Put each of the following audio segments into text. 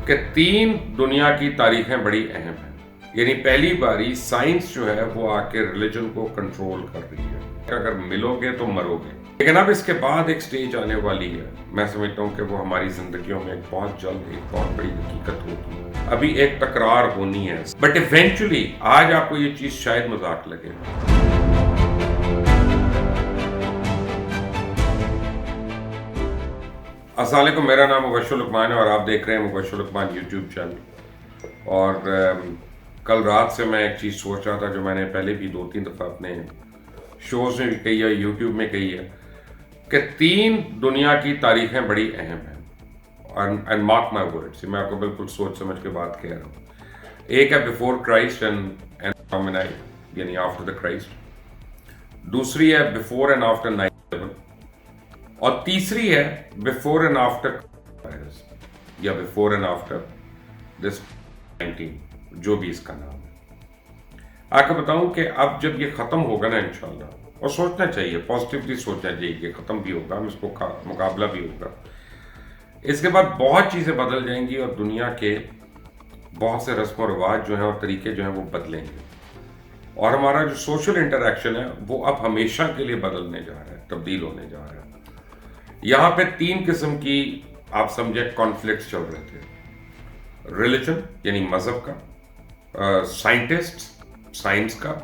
کہ 3 دنیا کی تاریخیں بڑی اہم ہیں. یعنی پہلی باری سائنس جو ہے وہ آ کے ریلیجن کو کنٹرول کر رہی ہے. اگر ملو گے تو مرو گے. لیکن اب اس کے بعد ایک سٹیج آنے والی ہے، میں سمجھتا ہوں کہ وہ ہماری زندگیوں میں بہت جلد ایک بہت بڑی حقیقت ہوگی. ابھی ایک تکرار ہونی ہے، بٹ ایونچولی آج آپ کو یہ چیز شاید مذاق لگے. السلام علیکم، میرا نام مبشر لقمان ہے اور آپ دیکھ رہے ہیں مبشر لقمان یوٹیوب چینل. اور کل رات سے میں ایک چیز سوچ رہا تھا جو میں نے پہلے بھی 2-3 دفعہ اپنے شوز میں بھی کہی ہے، یوٹیوب میں کہی ہے، کہ 3 دنیا کی تاریخیں بڑی اہم ہیں. اینڈ مارک مائی ورڈز، میں آپ کو بالکل سوچ سمجھ کے بات کہہ رہا ہوں. ایک ہے بیفور کرائسٹ اینڈ یعنی آفٹر دا کرائسٹ. دوسری ہے بیفور اینڈ آفٹر 9/11 اور تیسری ہے بیفور اینڈ آفٹر یا بیفور اینڈ آفٹر دس 19، جو بھی اس کا نام ہے. آپ کو بتاؤں کہ اب جب یہ ختم ہوگا نا انشاءاللہ، اور سوچنا چاہیے، پازیٹیولی سوچنا چاہیے کہ ختم بھی ہوگا، ہم اس کو مقابلہ بھی ہوگا. اس کے بعد بہت چیزیں بدل جائیں گی اور دنیا کے بہت سے رسم و رواج جو ہیں اور طریقے جو ہیں وہ بدلیں گے. اور ہمارا جو سوشل انٹریکشن ہے وہ اب ہمیشہ کے لیے بدلنے جا رہا ہے، تبدیل ہونے جا رہا ہے. یہاں پہ 3 قسم کی آپ سمجھے کانفلکٹس چل رہے تھے. ریلیجن یعنی مذہب کا، سائنٹسٹ سائنس کا،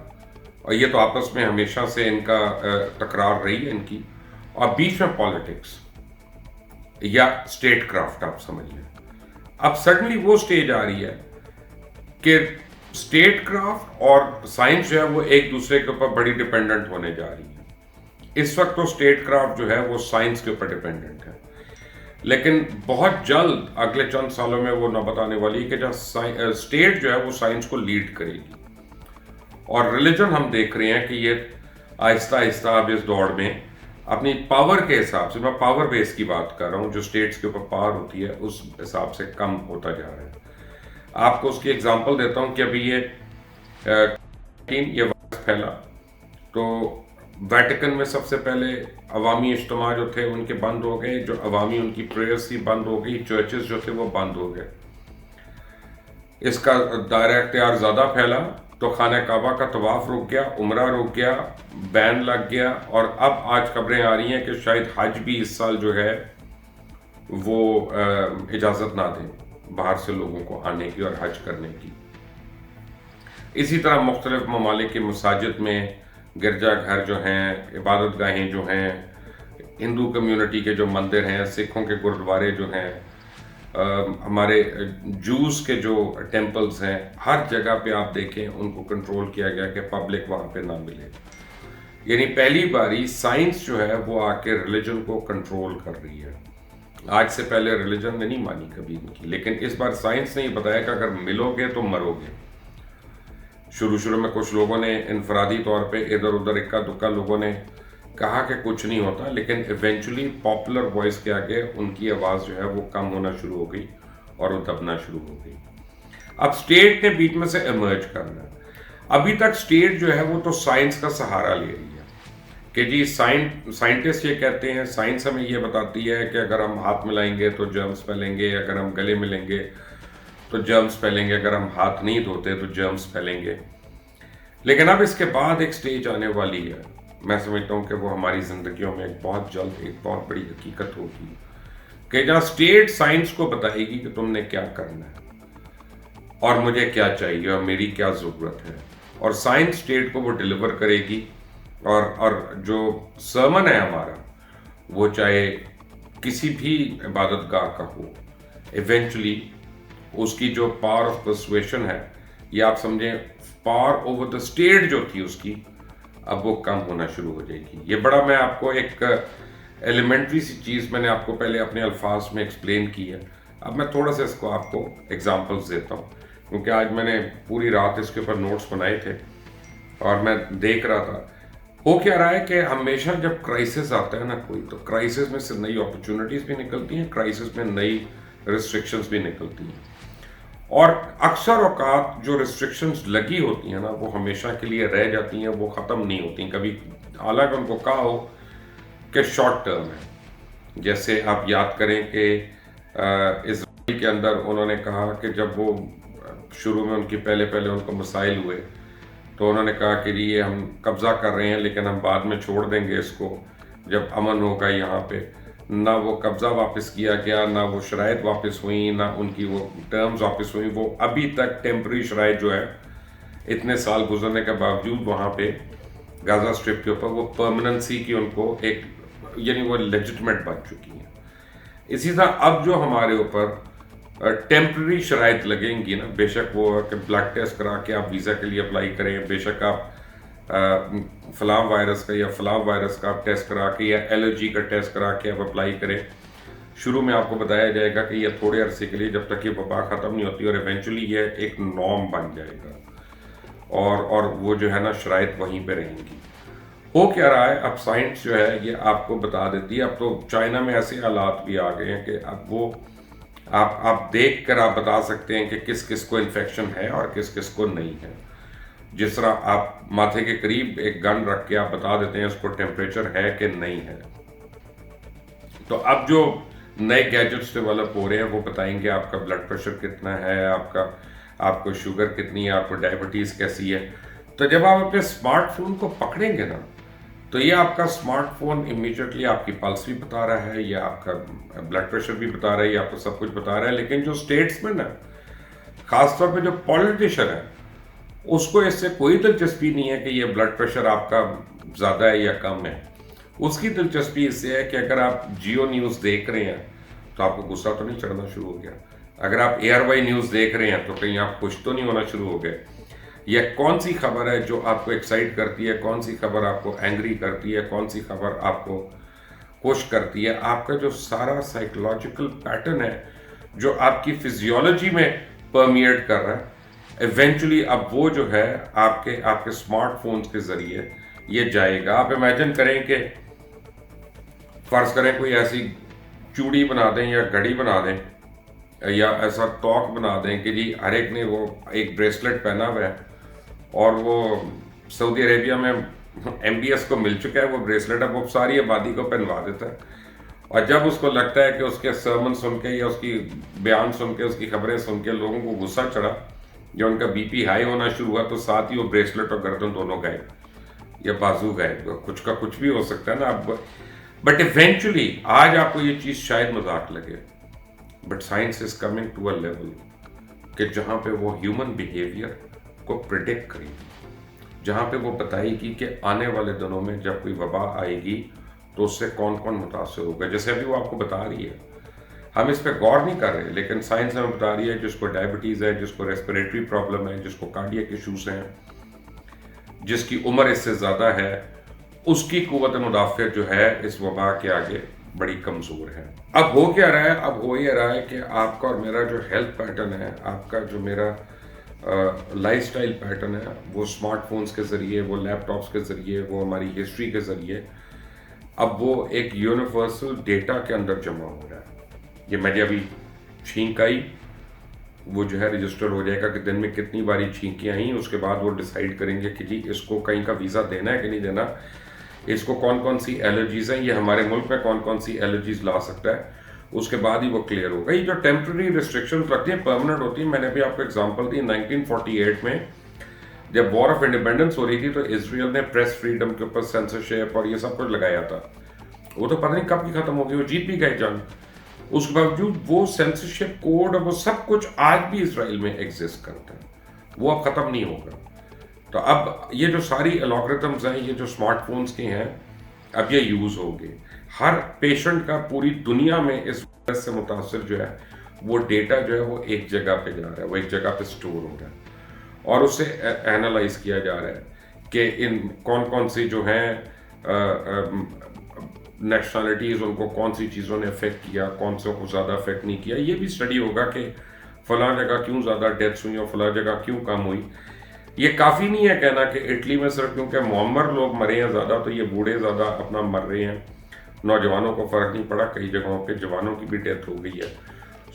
اور یہ تو آپس میں ہمیشہ سے ان کا تکرار رہی ہے ان کی، اور بیچ میں پالیٹکس یا اسٹیٹ کرافٹ آپ سمجھ لیں. اب سڈنلی وہ سٹیج آ رہی ہے کہ اسٹیٹ کرافٹ اور سائنس جو ہے وہ ایک دوسرے کے اوپر بڑی ڈیپینڈنٹ ہونے جا رہی ہے. اس وقت تو اسٹیٹ کرافٹ جو ہے وہ سائنس کے اوپر ڈیپینڈنٹ ہے، لیکن بہت جلد اگلے چند سالوں میں وہ نہ بتانے والی ہے کہ جہاں اسٹیٹ جو ہے وہ سائنس کو لیڈ کرے گی. اور ریلیجن ہم دیکھ رہے ہیں کہ یہ آہستہ آہستہ اب اس دوڑ میں اپنی پاور کے حساب سے، میں پاور بیس کی بات کر رہا ہوں، جو اسٹیٹس کے اوپر پاور ہوتی ہے اس حساب سے کم ہوتا جا رہا ہے. آپ کو اس کی اگزامپل دیتا ہوں کہ ابھی یہ وائرس پھیلا تو ویٹیکن میں سب سے پہلے عوامی اجتماع جو تھے ان کے بند ہو گئے، جو عوامی ان کی پریئرز تھی بند ہو گئی، چرچز جو تھے وہ بند ہو گئے. اس کا دائرہ اختیار زیادہ پھیلا تو خانہ کعبہ کا طواف رک گیا، عمرہ رک گیا، بین لگ گیا. اور اب آج خبریں آ رہی ہیں کہ شاید حج بھی اس سال جو ہے وہ اجازت نہ دیں باہر سے لوگوں کو آنے کی اور حج کرنے کی. اسی طرح مختلف ممالک کے مساجد میں گرجا گھر جو ہیں، عبادت گاہیں جو ہیں، ہندو کمیونٹی کے جو مندر ہیں، سکھوں کے گرودوارے جو ہیں، ہمارے جوز کے جو ٹیمپلز ہیں، ہر جگہ پہ آپ دیکھیں ان کو کنٹرول کیا گیا کہ پبلک وہاں پہ نہ ملے. یعنی پہلی باری سائنس جو ہے وہ آ کے ریلیجن کو کنٹرول کر رہی ہے. آج سے پہلے ریلیجن نے نہیں مانی کبھی ان کی، لیکن اس بار سائنس نے یہ بتایا کہ اگر ملو گے تو مرو گے. شروع میں کچھ لوگوں نے انفرادی طور پہ ادھر ادھر اکا دکا لوگوں نے کہا کہ کچھ نہیں ہوتا، لیکن ایونچولی پاپولر وائس کے آگے ان کی آواز جو ہے وہ کم ہونا شروع ہو گئی اور وہ دبنا شروع ہو گئی. اب اسٹیٹ نے بیچ میں سے ایمرج کرنا ہے. ابھی تک اسٹیٹ جو ہے وہ تو سائنس کا سہارا لے رہی ہے کہ جی سائنٹسٹ یہ کہتے ہیں، سائنس ہمیں یہ بتاتی ہے کہ اگر ہم ہاتھ ملائیں گے تو جرمز پھیلیں گے، اگر ہم گلے ملیں گے تو جرمز پھیلیں گے، اگر ہم ہاتھ نہیں دھوتے تو جرمز پھیلیں گے. لیکن اب اس کے بعد ایک سٹیج آنے والی ہے، میں سمجھتا ہوں کہ وہ ہماری زندگیوں میں بہت جلد ایک بہت بڑی حقیقت ہوگی کہ جہاں اسٹیٹ سائنس کو بتائے گی کہ تم نے کیا کرنا ہے اور مجھے کیا چاہیے اور میری کیا ضرورت ہے، اور سائنس اسٹیٹ کو وہ ڈیلیور کرے گی. اور جو سرمن ہے ہمارا، وہ چاہے کسی بھی عبادت گاہ کا ہو، ایونچولی اس کی جو پاور آف پرسویشن ہے، یا آپ سمجھیں پاور اوور دا اسٹیٹ جو تھی اس کی، اب وہ کم ہونا شروع ہو جائے گی. یہ بڑا میں آپ کو ایک ایلیمنٹری سی چیز میں نے آپ کو پہلے اپنے الفاظ میں ایکسپلین کی ہے. اب میں تھوڑا سا اس کو آپ کو ایگزامپلس دیتا ہوں، کیونکہ آج میں نے پوری رات اس کے اوپر نوٹس بنائے تھے اور میں دیکھ رہا تھا. ہو کیا رہا ہے کہ ہمیشہ جب کرائسس آتا ہے نا کوئی، تو کرائسس میں سے نئی اپرچونٹیز بھی نکلتی ہیں، کرائسس میں نئی ریسٹرکشنز بھی نکلتی ہیں. اور اکثر اوقات جو ریسٹرکشنز لگی ہوتی ہیں نا وہ ہمیشہ کے لیے رہ جاتی ہیں، وہ ختم نہیں ہوتی کبھی، حالانکہ ان کو کہا ہو کہ شارٹ ٹرم ہے. جیسے آپ یاد کریں کہ اسرائیل کے اندر انہوں نے کہا کہ جب وہ شروع میں ان کی پہلے ان کو مسائل ہوئے تو انہوں نے کہا کہ جی یہ ہم قبضہ کر رہے ہیں لیکن ہم بعد میں چھوڑ دیں گے اس کو جب امن ہوگا یہاں پہ. نہ وہ قبضہ واپس کیا گیا، نہ وہ شرائط واپس ہوئیں، نہ ان کی وہ ٹرمز واپس ہوئیں. وہ ابھی تک ٹیمپرری شرائط جو ہے اتنے سال گزرنے کے باوجود وہاں پہ غازہ اسٹرپ کے اوپر وہ پرماننسی کی ان کو ایک یعنی وہ لیجٹمیٹ بن چکی ہیں. اسی طرح اب جو ہمارے اوپر ٹیمپرری شرائط لگیں گی نا، بے شک وہ کہ بلڈ ٹیسٹ کرا کے آپ ویزا کے لیے اپلائی کریں، بے شک آپ فلاں وائرس کا یا فلاں وائرس کا آپ ٹیسٹ کرا کے یا الرجی کا ٹیسٹ کرا کے آپ اپلائی کریں. شروع میں آپ کو بتایا جائے گا کہ یہ تھوڑے عرصے کے لیے جب تک یہ وبا ختم نہیں ہوتی، اور ایونچولی یہ ایک نارم بن جائے گا اور وہ جو ہے نا شرائط وہیں پہ رہیں گی. ہو کیا رہا ہے اب سائنس جو ہے یہ آپ کو بتا دیتی ہے. اب تو چائنا میں ایسے حالات بھی آ گئے ہیں کہ اب وہ آپ دیکھ کر آپ بتا سکتے ہیں کہ کس کس کو انفیکشن ہے اور کس کس کو نہیں ہے. جس طرح آپ ماتھے کے قریب ایک گن رکھ کے آپ بتا دیتے ہیں اس کو ٹیمپریچر ہے کہ نہیں ہے. تو اب جو نئے گیجٹس ڈیولپ ہو رہے ہیں وہ بتائیں گے آپ کا بلڈ پریشر کتنا ہے، آپ کو شوگر کتنی ہے، آپ کو ڈائبٹیز کیسی ہے. تو جب آپ اپنے اسمارٹ فون کو پکڑیں گے نا تو یہ آپ کا اسمارٹ فون امیڈیٹلی آپ کی پلس بھی بتا رہا ہے، یا آپ کا بلڈ پریشر بھی بتا رہا ہے، یا آپ کو سب کچھ بتا رہا ہے. لیکن جو اسٹیٹسمین ہے، خاص طور پہ جو پولیٹیشین ہے، اس کو اس سے کوئی دلچسپی نہیں ہے کہ یہ بلڈ پریشر آپ کا زیادہ ہے یا کم ہے. اس کی دلچسپی اس سے ہے کہ اگر آپ جیو نیوز دیکھ رہے ہیں تو آپ کو غصہ تو نہیں چڑھنا شروع ہو گیا. اگر آپ اے آر وائی نیوز دیکھ رہے ہیں تو کہیں آپ خوش تو نہیں ہونا شروع ہو گئے. یا کون سی خبر ہے جو آپ کو ایکسائٹ کرتی ہے، کون سی خبر آپ کو اینگری کرتی ہے، کون سی خبر آپ کو خوش کرتی ہے. آپ کا جو سارا سائیکولوجیکل پیٹرن ہے جو آپ کی فزیولوجی میں پرمیٹ کر رہا ہے، ایونچولی اب وہ جو ہے آپ کے اسمارٹ فونز کے ذریعے یہ جائے گا. آپ امیجن کریں کہ فرض کریں کوئی ایسی چوڑی بنا دیں یا گھڑی بنا دیں یا ایسا ٹاک بنا دیں کہ جی ہر ایک نے وہ ایک بریسلٹ پہنا ہوا ہے اور وہ سعودی عربیہ میں MBS کو مل چکا ہے وہ بریسلٹ، اب وہ ساری آبادی کو پہنوا دیتا ہے. اور جب اس کو لگتا ہے کہ اس کے سرمن سن کے یا اس کی بیان سن کے، اس کی خبریں سن کے لوگوں کو غصہ چڑھا یا ان کا BP ہائی ہونا شروع ہوا، تو ساتھ ہی وہ بریسلٹ اور گردن دونوں گئے یا بازو گئے. کچھ کا کچھ بھی ہو سکتا ہے نا. اب بٹ ایونچولی آج آپ کو یہ چیز شاید مذاق لگے، but science is coming to a level کہ جہاں پہ وہ ہیومن بیہیویئر کو پریڈکٹ کرے گی، جہاں پہ وہ بتائے گی کہ آنے والے دنوں میں جب کوئی وبا آئے گی تو اس سے کون کون متاثر ہوگا. جیسے ابھی وہ آپ کو بتا رہی ہے، ہم اس پہ غور نہیں کر رہے لیکن سائنس ہمیں بتا رہی ہے جس کو ڈائبٹیز ہے، جس کو ریسپریٹری پرابلم ہے، جس کو کارڈیاک ایشوز ہیں، جس کی عمر اس سے زیادہ ہے، اس کی قوت مدافعت جو ہے اس وبا کے آگے بڑی کمزور ہے. اب ہو کیا رہا ہے؟ اب ہو یہ رہا ہے کہ آپ کا اور میرا جو ہیلتھ پیٹرن ہے، آپ کا جو میرا لائف سٹائل پیٹرن ہے، وہ اسمارٹ فونز کے ذریعے، وہ لیپ ٹاپس کے ذریعے، وہ ہماری ہسٹری کے ذریعے اب وہ ایک یونیورسل ڈیٹا کے اندر جمع ہو رہا ہے. یہ میں ابھی چھینک آئی، وہ جو ہے رجسٹر ہو جائے گا کہ دن میں کتنی باری چھینکیاں آئیں. اس کے بعد وہ ڈیسائیڈ کریں گے کہ جی اس کو کہیں کا ویزا دینا ہے کہ نہیں دینا، اس کو کون کون سی الرجیز ہیں، یہ ہمارے ملک میں کون کون سی الرجیز لا سکتا ہے. اس کے بعد ہی وہ کلیئر ہوگا. یہ جو ٹیمپرری ریسٹرکشنز رکھتی ہیں پرماننٹ ہوتی ہیں. میں نے بھی آپ کو ایگزامپل دی، 1948 میں جب وار آف انڈیپینڈنس ہو رہی تھی تو اسرائیل نے پریس فریڈم کے اوپر سینسرشپ اور یہ سب کچھ لگایا تھا. وہ تو پتہ نہیں کب کی ختم ہو گئی، وہ جیت بھی گئے جنگ. اس کے باوجود وہ سینسرشپ کوڈ اور وہ سب کچھ آج بھی اسرائیل میں ایگزسٹ کرتا ہے، وہ اب ختم نہیں ہوگا. تو اب یہ جو ساری الگورتھمز ہیں، یہ جو اسمارٹ فونز کے ہیں، اب یہ یوز ہوگے. ہر پیشنٹ کا پوری دنیا میں اس وائرس سے متاثر جو ہے وہ ڈیٹا جو ہے وہ ایک جگہ پہ جا رہا ہے، وہ ایک جگہ پہ سٹور ہو رہا ہے اور اسے اینالائز کیا جا رہا ہے کہ ان کون سی جو ہیں نیشنلٹیز، ان کو کون سی چیزوں نے افیکٹ کیا، کون سے کو زیادہ افیکٹ نہیں کیا. یہ بھی اسٹڈی ہوگا کہ فلاں جگہ کیوں زیادہ ڈیتھس ہوئی اور فلاں جگہ کیوں کم ہوئی. یہ کافی نہیں ہے کہنا کہ اٹلی میں صرف کیونکہ معمر لوگ مرے ہیں زیادہ تو یہ بوڑھے زیادہ اپنا مر رہے ہیں، نوجوانوں کو فرق نہیں پڑا. کئی جگہوں پہ جوانوں کی بھی ڈیتھ ہو گئی ہے.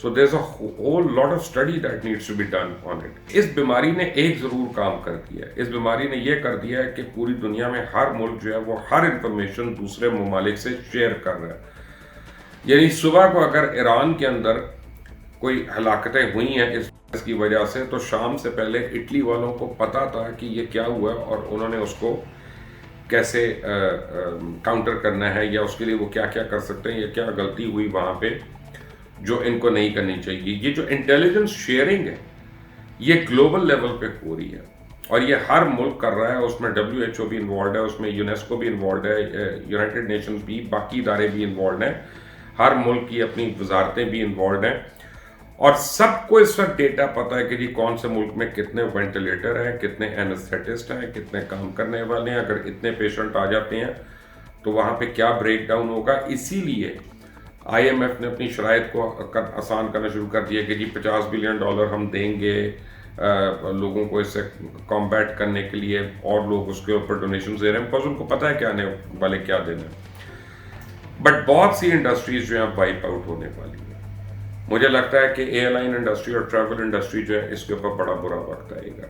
So there is a whole lot of study that needs to be done on it. اس بیماری نے ایک ضرور کام کر دیا ہے، اس بیماری نے یہ کر دیا ہے کہ پوری دنیا میں ہر ملک جو ہے وہ ہر انفارمیشن دوسرے ممالک سے شیئر کر رہا ہے. یعنی صبح کو اگر ایران کے اندر کوئی ہلاکتیں ہوئی ہیں اس کی وجہ سے، تو شام سے پہلے اٹلی والوں کو پتا تھا کہ یہ کیا ہوا ہے اور انہوں نے اس کو کیسے کاؤنٹر کرنا ہے، یا اس کے لیے وہ کیا کیا کر سکتے ہیں، یا کیا غلطی ہوئی وہاں پہ جو ان کو نہیں کرنی چاہیے۔ یہ جو انٹیلیجنس شیئرنگ ہے یہ گلوبل لیول پہ ہو رہی ہے، اور یہ ہر ملک کر رہا ہے، اس میں WHO بھی انوالوڈ ہے، اس میں یونیسکو بھی انوالوڈ ہے، یونائٹڈ نیشنز بھی، باقی ادارے بھی انوالوڈ ہیں، ہر ملک کی اپنی وزارتیں بھی انوالوڈ ہیں، اور سب کو اس وقت ڈیٹا پتا ہے کہ جی کون سے ملک میں کتنے وینٹیلیٹر ہیں، کتنے اینستھیٹسٹ ہیں، کتنے کام کرنے والے ہیں، اگر اتنے پیشنٹ آ جاتے ہیں تو وہاں پہ کیا بریک ڈاؤن ہوگا۔ اسی لیے IMF نے اپنی شرائط کو آسان کرنا شروع کر دیا کہ جی $50 بلین ہم دیں گے لوگوں کو اس سے کمبیٹ کرنے کے لیے، اور لوگ اس کے اوپر ڈونیشنز دے رہے ہیں، بیکاز ان کو پتہ ہے کہ آنے والے کیا دن ہیں۔ بٹ بہت سی انڈسٹریز جو ہیں وائپ آؤٹ ہونے والی ہیں۔ مجھے لگتا ہے کہ ایئر لائن انڈسٹری اور ٹریول انڈسٹری جو ہے اس کے اوپر بڑا برا وقت آئے گا۔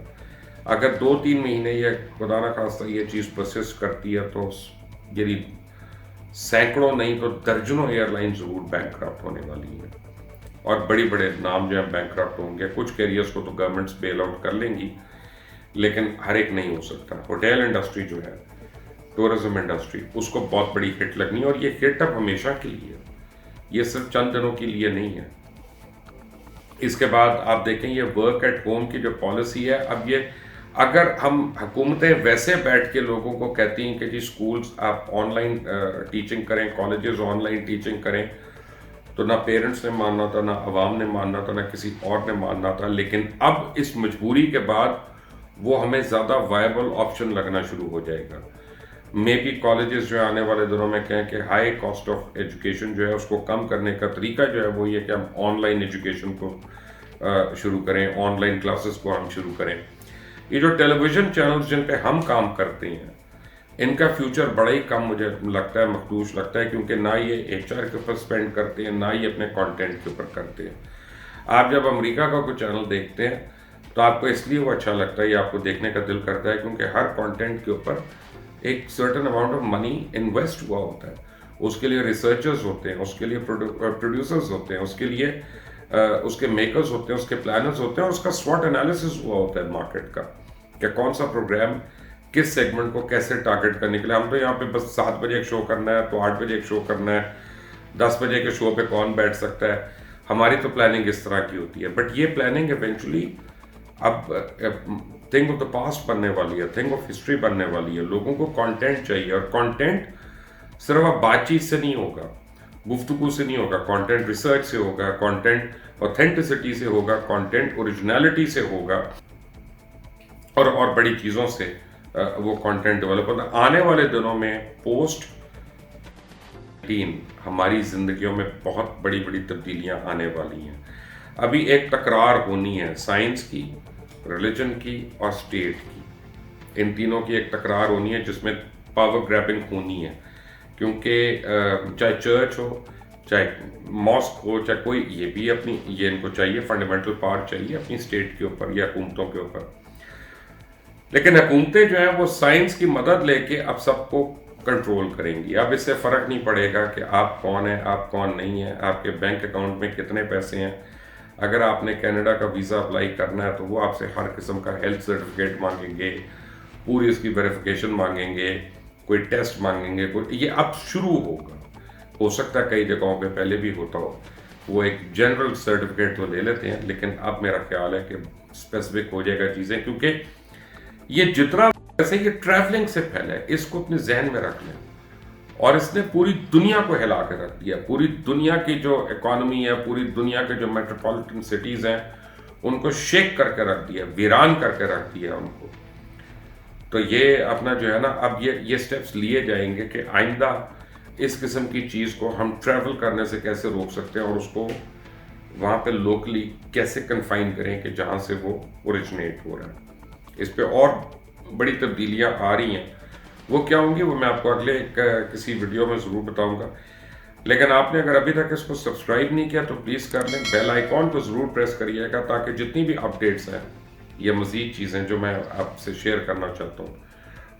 اگر 2-3 مہینے یا خدا نہ خواستہ یہ چیز پرسسٹ کرتی ہے تو یعنی سینکڑوں نہیں تو درجنوں ایئر لائن ضرور بینک کرپٹ ہونے والی ہیں، اور بڑے بڑے نام جو ہیں بینک کرپٹ ہوں گے۔ کچھ کیریئرز کو تو گورنمنٹس بیل آؤٹ کر لیں گی، لیکن ہر ایک نہیں ہو سکتا۔ ہوٹل انڈسٹری جو ہے، ٹورزم انڈسٹری، اس کو بہت بڑی ہٹ لگنی ہے، اور یہ ہٹ اب ہمیشہ کے لیے، یہ صرف چند دنوں کے لیے نہیں ہے۔ اس کے بعد آپ دیکھیں یہ ورک ایٹ ہوم کی جو پالیسی ہے، اب یہ اگر ہم حکومتیں ویسے بیٹھ کے لوگوں کو کہتی ہیں کہ جی سکولز آپ آن لائن ٹیچنگ کریں، کالجز آن لائن ٹیچنگ کریں، تو نہ پیرنٹس نے ماننا تھا، نہ عوام نے ماننا تھا، نہ کسی اور نے ماننا تھا۔ لیکن اب اس مجبوری کے بعد وہ ہمیں زیادہ وائبل آپشن لگنا شروع ہو جائے گا۔ مے بی کالجز جو آنے والے دنوں میں کہیں کہ ہائی کاسٹ آف ایجوکیشن جو ہے اس کو کم کرنے کا طریقہ جو ہے وہ یہ کہ ہم آن لائن ایجوکیشن کو شروع کریں، آن لائن کلاسز کو ہم شروع کریں۔ یہ جو ٹیلی ویژن چینلز جن پہ ہم کام کرتے ہیں، ان کا فیوچر بڑا ہی کم مجھے لگتا ہے، مخدوش لگتا ہے، کیونکہ نہ یہ HR کے اوپر سپینڈ کرتے ہیں، نہ یہ اپنے کانٹینٹ کے اوپر کرتے ہیں۔ آپ جب امریکہ کا کوئی چینل دیکھتے ہیں تو آپ کو اس لیے وہ اچھا لگتا ہے، یا آپ کو دیکھنے کا دل کرتا ہے کیونکہ ہر کانٹینٹ کے اوپر ایک certain amount of money invest ہوا ہوتا ہے، اس کے لیے ریسرچرز ہوتے ہیں، اس کے لیے پروڈیوسرز ہوتے ہیں، اس کے لیے اس کے میکرز ہوتے ہیں، اس کے پلانرز ہوتے ہیں، اور اس کا SWOT انالیسس ہوا ہوتا ہے مارکیٹ کا کہ کون سا پروگرام کس سیگمنٹ کو کیسے ٹارگٹ کرنے کے لیے۔ ہم تو یہاں پہ بس 7 بجے ایک شو کرنا ہے تو 8 بجے ایک شو کرنا ہے، 10 بجے کے شو پہ کون بیٹھ سکتا ہے، ہماری تو پلاننگ اس طرح کی ہوتی ہے۔ بٹ یہ پلاننگ ایونچولی اب تھنگ آف دا پاسٹ بننے والی ہے، تھنگ آف ہسٹری بننے والی ہے۔ لوگوں کو کانٹینٹ چاہیے، اور کانٹینٹ صرف اب بات چیت سے نہیں ہوگا، گفتگو سے نہیں ہوگا، کانٹینٹ ریسرچ سے ہوگا، کانٹینٹ اوتھینٹسٹی سے ہوگا، کانٹینٹ اوریجنلٹی سے ہوگا، اور بڑی چیزوں سے وہ کانٹینٹ ڈیولپ ہوتا ہے۔ آنے والے دنوں میں پوسٹ ہماری زندگیوں میں بہت بڑی بڑی تبدیلیاں آنے والی ہیں۔ ابھی ایک تکرار ہونی ہے سائنس کی، ریلیجن کی اور اسٹیٹ کی، ان تینوں کی ایک تکرار ہونی ہے جس میں پاور گریبنگ ہونی ہے، کیونکہ چاہے چرچ ہو، چاہے ماسک ہو، چاہے کوئی، یہ بھی اپنی، یہ ان کو چاہیے فنڈامنٹل پاور چاہیے اپنی اسٹیٹ کے اوپر یا حکومتوں کے اوپر۔ لیکن حکومتیں جو ہیں وہ سائنس کی مدد لے کے اب سب کو کنٹرول کریں گی۔ اب اس سے فرق نہیں پڑے گا کہ آپ کون ہیں، آپ کون نہیں ہیں، آپ کے بینک اکاؤنٹ میں کتنے پیسے ہیں۔ اگر آپ نے کینیڈا کا ویزا اپلائی کرنا ہے تو وہ آپ سے ہر قسم کا ہیلتھ سرٹیفکیٹ مانگیں گے، پوری اس کی ویریفیکیشن مانگیں گے، کوئی ٹیسٹ مانگیں گے، یہ اب شروع ہوگا۔ ہو سکتا ہے کئی جگہوں پہ پہلے بھی ہوتا ہو، وہ ایک جنرل سرٹیفکیٹ تو لے لیتے ہیں، لیکن اب میرا خیال ہے کہ اسپیسیفک ہو جائے گا چیزیں، کیونکہ یہ جتنا ویسے یہ ٹریولنگ سے پھیلا ہے، اس کو اپنے ذہن میں رکھ لیں، اور اس نے پوری دنیا کو ہلا کے رکھ دیا۔ پوری دنیا کی جو اکانومی ہے، پوری دنیا کے جو میٹروپولیٹن سٹیز ہیں، ان کو شیک کر کے رکھ دیا، ویران کر کے رکھ دیا ان کو۔ تو یہ اپنا جو ہے نا، اب یہ سٹیپس لیے جائیں گے کہ آئندہ اس قسم کی چیز کو ہم ٹریول کرنے سے کیسے روک سکتے ہیں، اور اس کو وہاں پہ لوکلی کیسے کنفائن کریں کہ جہاں سے وہ اوریجنیٹ ہو رہا ہے۔ اس پہ اور بڑی تبدیلیاں آ رہی ہیں، وہ کیا ہوں گی وہ میں آپ کو اگلے کسی ویڈیو میں ضرور بتاؤں گا۔ لیکن آپ نے اگر ابھی تک اس کو سبسکرائب نہیں کیا تو پلیز کر لیں، بیل آئیکن کو ضرور پریس کریے گا تاکہ جتنی بھی اپڈیٹس ہیں یا مزید چیزیں جو میں آپ سے شیئر کرنا چاہتا ہوں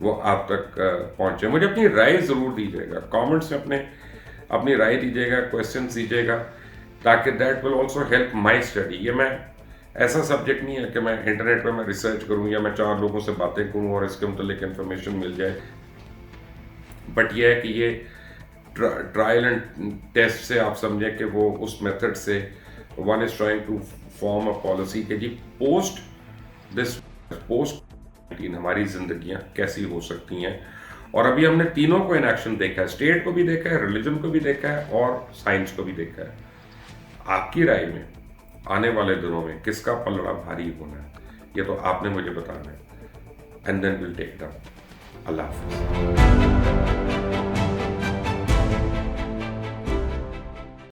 وہ آپ تک پہنچے۔ مجھے اپنی رائے ضرور دیجیے گا، کامنٹس میں اپنی رائے دیجیے گا، کویسچنس دیجیے گا تاکہ that will also help my study. یہ میں ایسا سبجیکٹ نہیں ہے کہ میں انٹرنیٹ پہ میں ریسرچ کروں یا میں 4 لوگوں سے باتیں کروں اور اس کے متعلق انفارمیشن مل جائے. بٹ یہ ہے کہ یہ ٹرائل اینڈ ٹیسٹ سے آپ سمجھیں کہ وہ اس میتھڈ سے one is trying to form a policy کہ جی پوسٹ ہماری زندگیاں کیسی ہو سکتی ہیں. اور ابھی ہم نے تینوں کو ان ایکشن دیکھا ہے, اسٹیٹ کو بھی دیکھا ہے, ریلیجن کو بھی دیکھا ہے اور سائنس کو بھی دیکھا ہے. آپ کی رائے میں آنے والے دنوں میں کس کا پلڑا بھاری ہونا ہے, یہ تو آپ نے مجھے بتانا ہے. And then we'll take it up. اللہ حافظ.